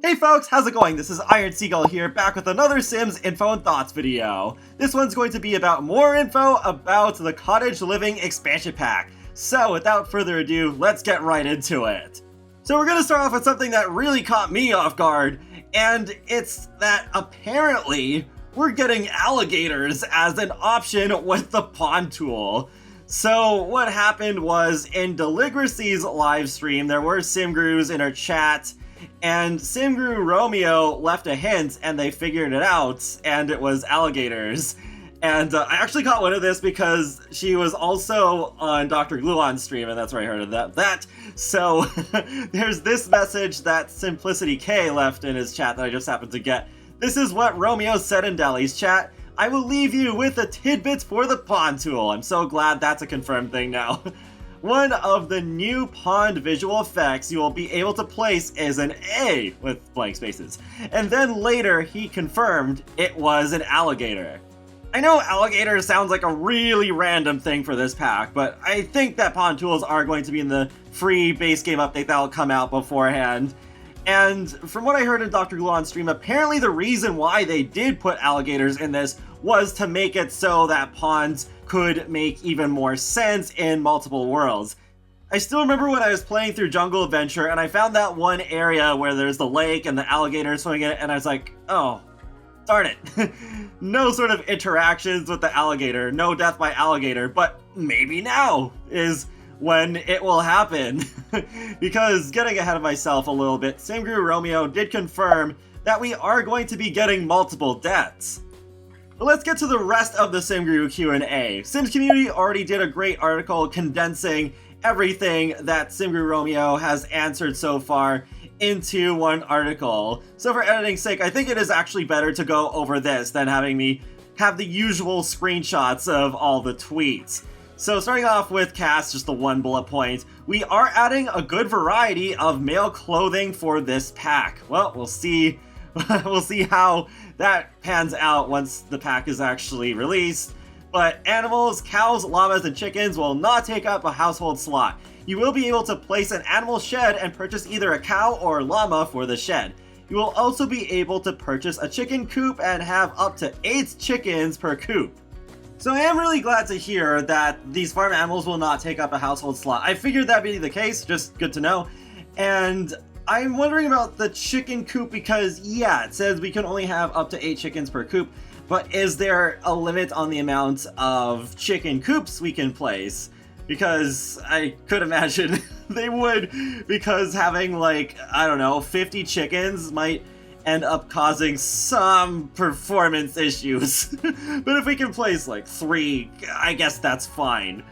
Hey folks, how's it going? This is Iron Seagull here, back with another Sims Info and Thoughts video. This one's going to be about more info about the Cottage Living expansion pack. So without further ado, let's get right into it. So we're going to start off with something that really caught me off guard, and it's that apparently we're getting alligators as an option with the pawn tool. So what happened was, in Deluxe's live stream, there were SimGurus in our chat, and SimGuru Romeo left a hint, and they figured it out, and it was alligators. And I actually caught one of this because she was also on Dr. Gluon's stream, and that's where I heard of that. So there's this message that Simplicity K left in his chat that I just happened to get. This is what Romeo said in Deli's chat. I will leave you with the tidbits for the pawn tool. I'm so glad that's a confirmed thing now. One of the new pawned visual effects you will be able to place is an A with blank spaces. And then later he confirmed it was an alligator. I know alligator sounds like a really random thing for this pack, but I think that pawn tools are going to be in the free base game update that'll come out beforehand. And from what I heard in Dr. Gluon's stream, apparently the reason why they did put alligators in this was to make it so that pawns could make even more sense in multiple worlds. I still remember when I was playing through Jungle Adventure and I found that one area where there's the lake and the alligator swimming in it, and I was like, oh, darn it. No sort of interactions with the alligator, no death by alligator, but maybe now is when it will happen. Because, getting ahead of myself a little bit, SimGuru Romeo did confirm that we are going to be getting multiple deaths. But let's get to the rest of the SimGuru Q&A. Sims Community already did a great article condensing everything that SimGuru Romeo has answered so far into one article. So for editing's sake, I think it is actually better to go over this than having me have the usual screenshots of all the tweets. So starting off with Cass, just the one bullet point, we are adding a good variety of male clothing for this pack. Well, we'll see. We'll see how that pans out once the pack is actually released. But animals, cows, llamas, and chickens will not take up a household slot. You will be able to place an animal shed and purchase either a cow or llama for the shed. You will also be able to purchase a chicken coop and have up to 8 chickens per coop. So I am really glad to hear that these farm animals will not take up a household slot. I figured that'd be the case, just good to know. And I'm wondering about the chicken coop because, yeah, it says we can only have up to 8 chickens per coop, but is there a limit on the amount of chicken coops we can place? Because I could imagine they would, because having, like, I don't know, 50 chickens might end up causing some performance issues. But if we can place, like, 3, I guess that's fine.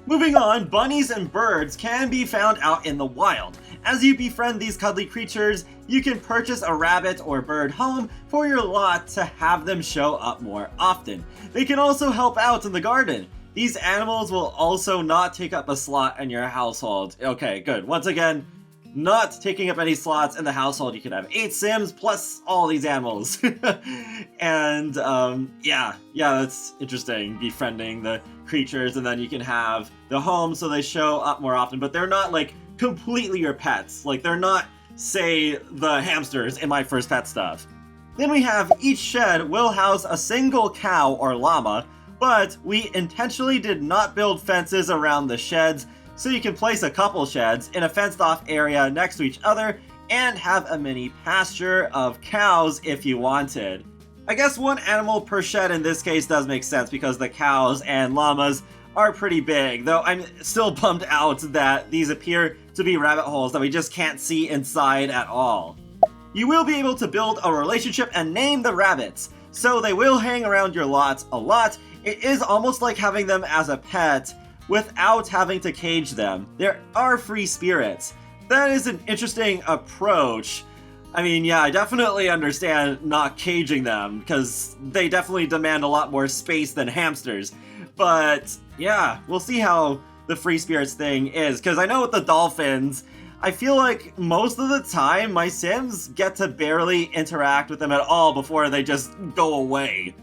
Moving on, bunnies and birds can be found out in the wild. As you befriend these cuddly creatures, you can purchase a rabbit or bird home for your lot to have them show up more often. They can also help out in the garden. These animals will also not take up a slot in your household. Okay, good. Once again, not taking up any slots in the household. You can have 8 Sims plus all these animals. And, yeah, that's interesting. Befriending the creatures, and then you can have the home so they show up more often, but they're not, like, completely your pets. Like, they're not, say, the hamsters in my first pet stuff. Then we have each shed will house a single cow or llama, but we intentionally did not build fences around the sheds, so you can place a couple sheds in a fenced-off area next to each other and have a mini pasture of cows if you wanted. I guess one animal per shed in this case does make sense because the cows and llamas are pretty big, though I'm still bummed out that these appear to be rabbit holes that we just can't see inside at all. You will be able to build a relationship and name the rabbits, so they will hang around your lot a lot. It is almost like having them as a pet without having to cage them. There are free spirits. That is an interesting approach. I mean, yeah, I definitely understand not caging them, because they definitely demand a lot more space than hamsters. But, yeah, we'll see how the free spirits thing is, because I know with the dolphins, I feel like most of the time my Sims get to barely interact with them at all before they just go away.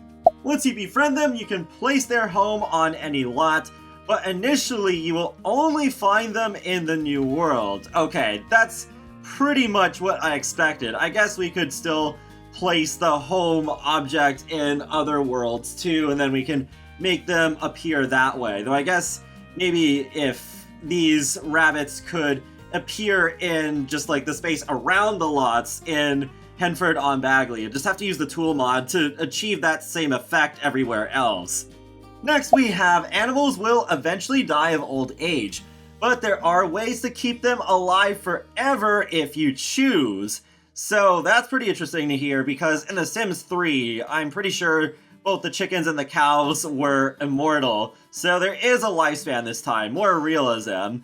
Once you befriend them, you can place their home on any lot, but initially you will only find them in the new world. Okay, that's pretty much what I expected. I guess we could still place the home object in other worlds too, and then we can make them appear that way. Though I guess maybe if these rabbits could appear in just like the space around the lots in Henford on Bagley, you just have to use the tool mod to achieve that same effect everywhere else. Next we have animals will eventually die of old age, but there are ways to keep them alive forever if you choose. So that's pretty interesting to hear, because in The Sims 3, I'm pretty sure both the chickens and the cows were immortal. So there is a lifespan this time, more realism.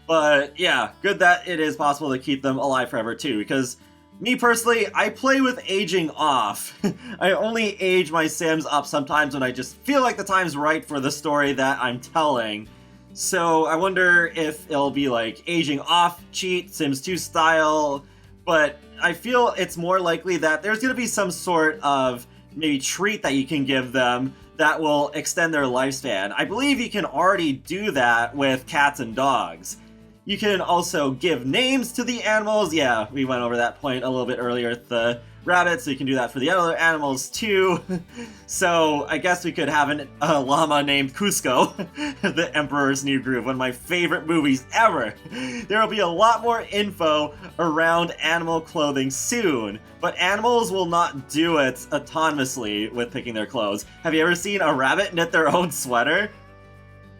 But yeah, good that it is possible to keep them alive forever too, because me personally, I play with aging off. I only age my Sims up sometimes when I just feel like the time's right for the story that I'm telling. So I wonder if it'll be like aging off cheat, Sims 2 style, but I feel it's more likely that there's going to be some sort of maybe treat that you can give them that will extend their lifespan. I believe you can already do that with cats and dogs. You can also give names to the animals. Yeah, we went over that point a little bit earlier with the rabbits, so you can do that for the other animals too. So I guess we could have a llama named Cusco, The Emperor's New Groove, one of my favorite movies ever. There will be a lot more info around animal clothing soon, but animals will not do it autonomously with picking their clothes. Have you ever seen a rabbit knit their own sweater?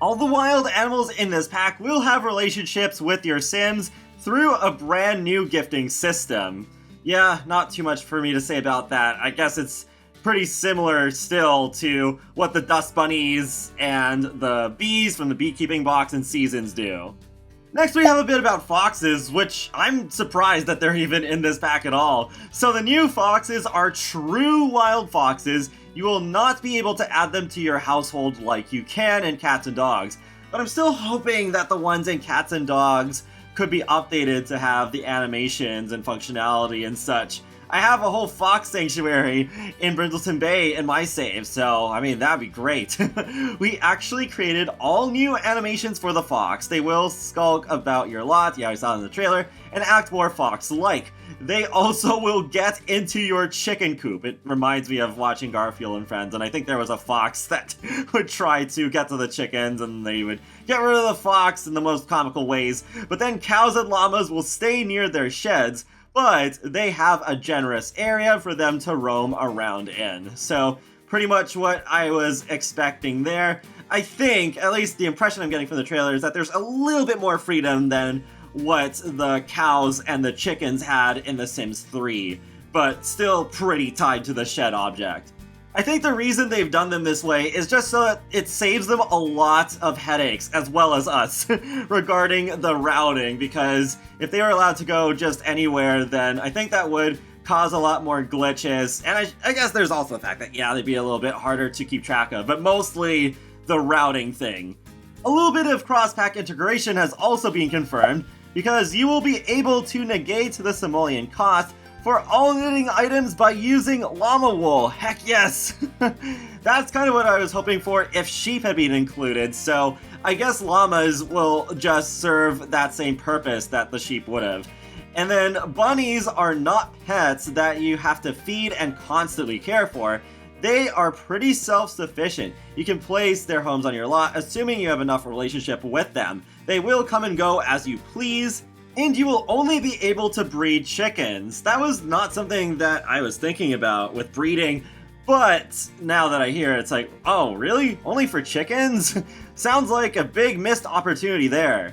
All the wild animals in this pack will have relationships with your Sims through a brand new gifting system. Yeah, not too much for me to say about that. I guess it's pretty similar still to what the dust bunnies and the bees from the beekeeping box and seasons do. Next we have a bit about foxes, which I'm surprised that they're even in this pack at all. So the new foxes are true wild foxes. You will not be able to add them to your household like you can in cats and dogs. But I'm still hoping that the ones in cats and dogs could be updated to have the animations and functionality and such. I have a whole fox sanctuary in Brindleton Bay in my save, so I mean, that'd be great. We actually created all new animations for the fox. They will skulk about your lot, yeah, I saw it in the trailer, and act more fox-like. They also will get into your chicken coop. It reminds me of watching Garfield and Friends, and I think there was a fox that would try to get to the chickens, and they would get rid of the fox in the most comical ways. But then cows and llamas will stay near their sheds, but they have a generous area for them to roam around in. So pretty much what I was expecting there. I think, at least the impression I'm getting from the trailer, is that there's a little bit more freedom than what the cows and the chickens had in The Sims 3, but still pretty tied to the shed object. I think the reason they've done them this way is just so that it saves them a lot of headaches, as well as us, regarding the routing, because if they were allowed to go just anywhere, then I think that would cause a lot more glitches, and I guess there's also the fact that, yeah, they'd be a little bit harder to keep track of, but mostly the routing thing. A little bit of cross-pack integration has also been confirmed, because you will be able to negate the simoleon cost for all knitting items by using llama wool. Heck yes! That's kind of what I was hoping for if sheep had been included, so I guess llamas will just serve that same purpose that the sheep would have. And then bunnies are not pets that you have to feed and constantly care for. They are pretty self-sufficient. You can place their homes on your lot, assuming you have enough relationship with them. They will come and go as you please, and you will only be able to breed chickens. That was not something that I was thinking about with breeding, but now that I hear it, it's like, oh, really? Only for chickens? Sounds like a big missed opportunity there.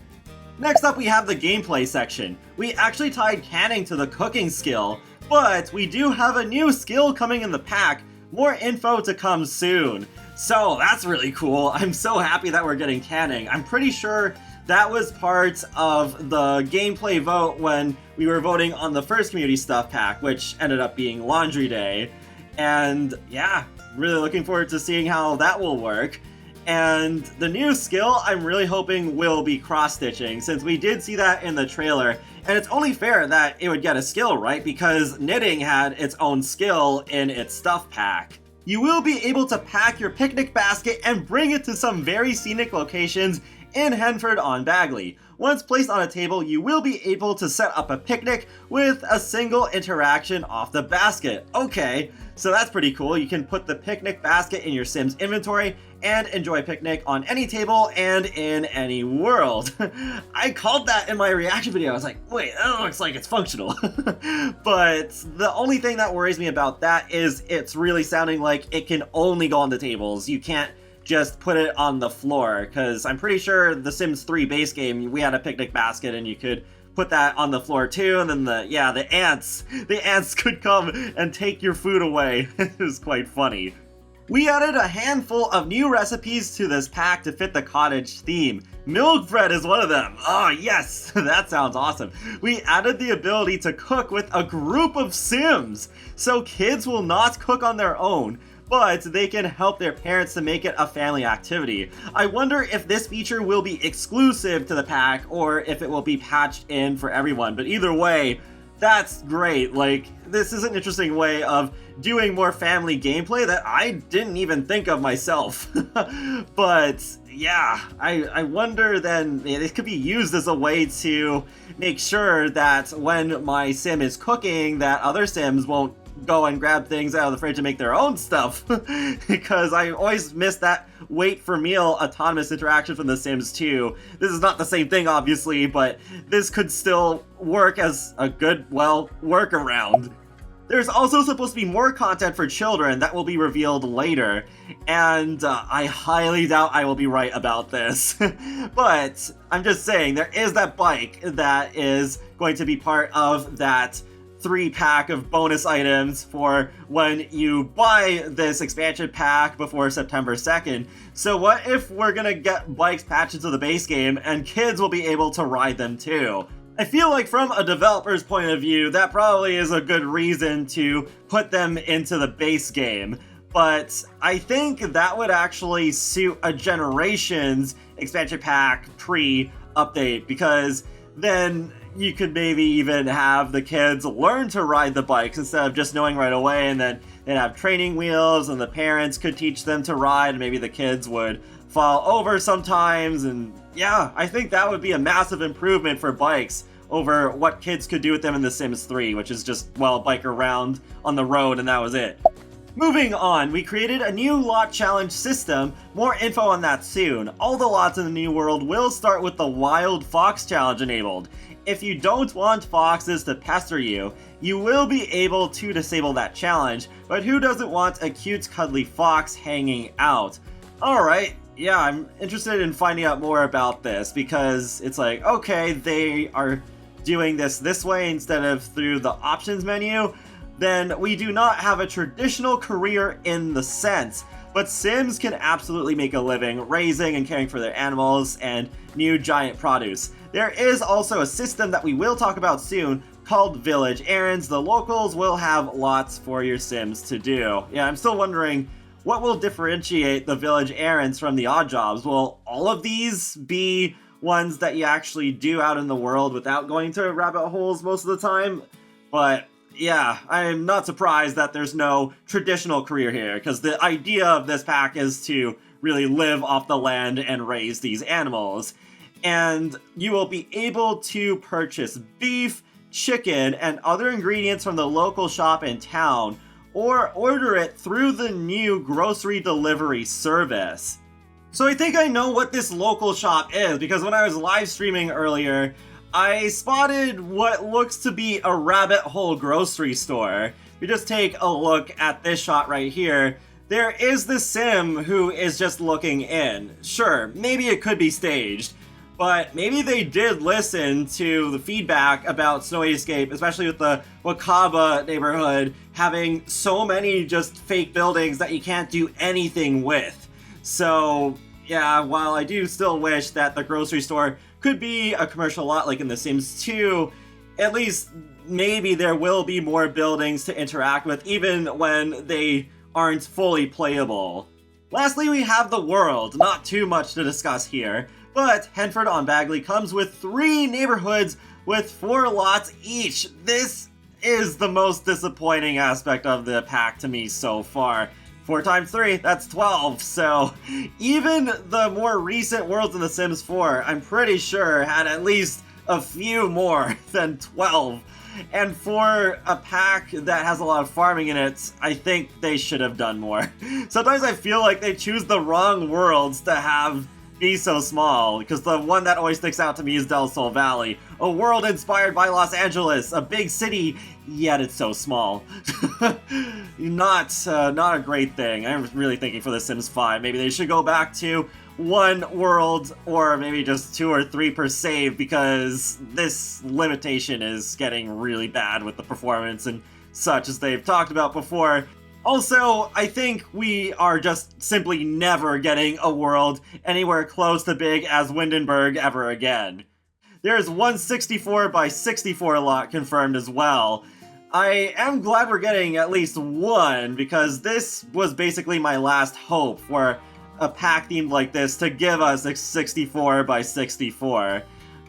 Next up, we have the gameplay section. We actually tied canning to the cooking skill, but we do have a new skill coming in the pack. More info to come soon. So that's really cool. I'm so happy that we're getting canning. I'm pretty sure that was part of the gameplay vote when we were voting on the first community stuff pack, which ended up being Laundry Day. And yeah, really looking forward to seeing how that will work. And the new skill, I'm really hoping will be cross-stitching, since we did see that in the trailer. And it's only fair that it would get a skill, right? Because knitting had its own skill in its stuff pack. you will be able to pack your picnic basket and bring it to some very scenic locations in Henford-on-Bagley. Once placed on a table, you will be able to set up a picnic with a single interaction off the basket. Okay, so that's pretty cool. You can put the picnic basket in your Sims inventory and enjoy a picnic on any table and in any world. I called that in my reaction video. I was like, wait, that looks like it's functional. But the only thing that worries me about that is it's really sounding like it can only go on the tables. You can't just put it on the floor, because I'm pretty sure the Sims 3 base game, we had a picnic basket and you could put that on the floor too, and then the ants could come and take your food away. It was quite funny. We added a handful of new recipes to this pack to fit the cottage theme. Milk bread is one of them. Oh yes, that sounds awesome. We added the ability to cook with a group of Sims, so kids will not cook on their own, but they can help their parents to make it a family activity. I wonder if this feature will be exclusive to the pack or if it will be patched in for everyone, but either way, that's great. Like, this is an interesting way of doing more family gameplay that I didn't even think of myself. But yeah, I wonder then, it could be used as a way to make sure that when my Sim is cooking, that other Sims won't go and grab things out of the fridge and make their own stuff. Because I always miss that wait for meal autonomous interaction from The Sims 2. This is not the same thing, obviously, but this could still work as a good, well, workaround. There's also supposed to be more content for children that will be revealed later, and I highly doubt I will be right about this. But I'm just saying, there is that bike that is going to be part of that 3-pack of bonus items for when you buy this expansion pack before September 2nd. So what if we're gonna get bikes patched into the base game and kids will be able to ride them too? I feel like from a developer's point of view, that probably is a good reason to put them into the base game. But I think that would actually suit a Generations expansion pack pre-update, because then you could maybe even have the kids learn to ride the bikes instead of just knowing right away, and then they'd have training wheels and the parents could teach them to ride, and maybe the kids would fall over sometimes. And yeah, I think that would be a massive improvement for bikes over what kids could do with them in The Sims 3, which is just, well, bike around on the road and that was it. Moving on, we created a new lot challenge system. More info on that soon. All the lots in the new world will start with the Wild Fox challenge enabled. If you don't want foxes to pester you, you will be able to disable that challenge, but who doesn't want a cute cuddly fox hanging out? Alright, yeah, I'm interested in finding out more about this, because it's like, okay, they are doing this way instead of through the options menu. Then we do not have a traditional career in the sense, but Sims can absolutely make a living raising and caring for their animals and new giant produce. There is also a system that we will talk about soon called Village Errands. The locals will have lots for your Sims to do. Yeah, I'm still wondering what will differentiate the Village Errands from the odd jobs. Will all of these be ones that you actually do out in the world without going to rabbit holes most of the time? But yeah, I'm not surprised that there's no traditional career here, because the idea of this pack is to really live off the land and raise these animals. And you will be able to purchase beef, chicken, and other ingredients from the local shop in town, or order it through the new grocery delivery service. So I think I know what this local shop is, because when I was live streaming earlier, I spotted what looks to be a rabbit hole grocery store. If you just take a look at this shot right here, there is the Sim who is just looking in. Sure, maybe it could be staged, but maybe they did listen to the feedback about Snowy Escape, especially with the Wakaba neighborhood having so many just fake buildings that you can't do anything with. So yeah, while I do still wish that the grocery store could be a commercial lot like in The Sims 2, at least maybe there will be more buildings to interact with even when they aren't fully playable. Lastly, we have the world. Not too much to discuss here, but Henford-on-Bagley comes with 3 neighborhoods with 4 lots each. This is the most disappointing aspect of the pack to me so far. 4 times 3, that's 12. So even the more recent worlds in The Sims 4, I'm pretty sure had at least a few more than 12. And for a pack that has a lot of farming in it, I think they should have done more. Sometimes I feel like they choose the wrong worlds to be so small, because the one that always sticks out to me is Del Sol Valley, a world inspired by Los Angeles, a big city, yet it's so small. Not a great thing. I'm really thinking for The Sims 5, maybe they should go back to one world, or maybe just 2 or 3 per save, because this limitation is getting really bad with the performance and such, as they've talked about before. Also, I think we are just simply never getting a world anywhere close to big as Windenburg ever again. There's one 64 by 64 lot confirmed as well. I am glad we're getting at least one, because this was basically my last hope for a pack themed like this to give us a 64 by 64.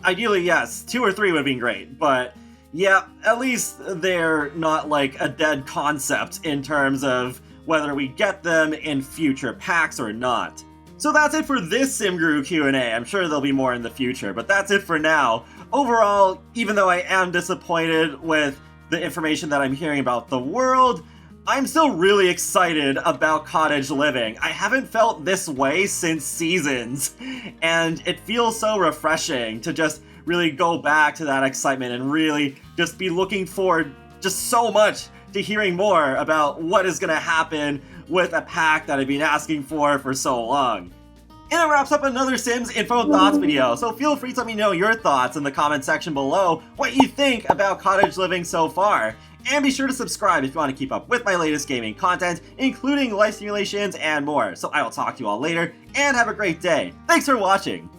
Ideally, yes, 2 or 3 would have been great, but yeah, at least they're not like a dead concept in terms of whether we get them in future packs or not. So that's it for this SimGuru Q&A. I'm sure there'll be more in the future, but that's it for now. Overall, even though I am disappointed with the information that I'm hearing about the world, I'm still really excited about Cottage living. I haven't felt this way since Seasons, and it feels so refreshing to just really go back to that excitement and really just be looking forward just so much to hearing more about what is going to happen with a pack that I've been asking for so long. And that wraps up another Sims Info and Thoughts video, so feel free to let me know your thoughts in the comment section below, what you think about Cottage living so far. And be sure to subscribe if you want to keep up with my latest gaming content, including life simulations and more. So I will talk to you all later, and have a great day. Thanks for watching!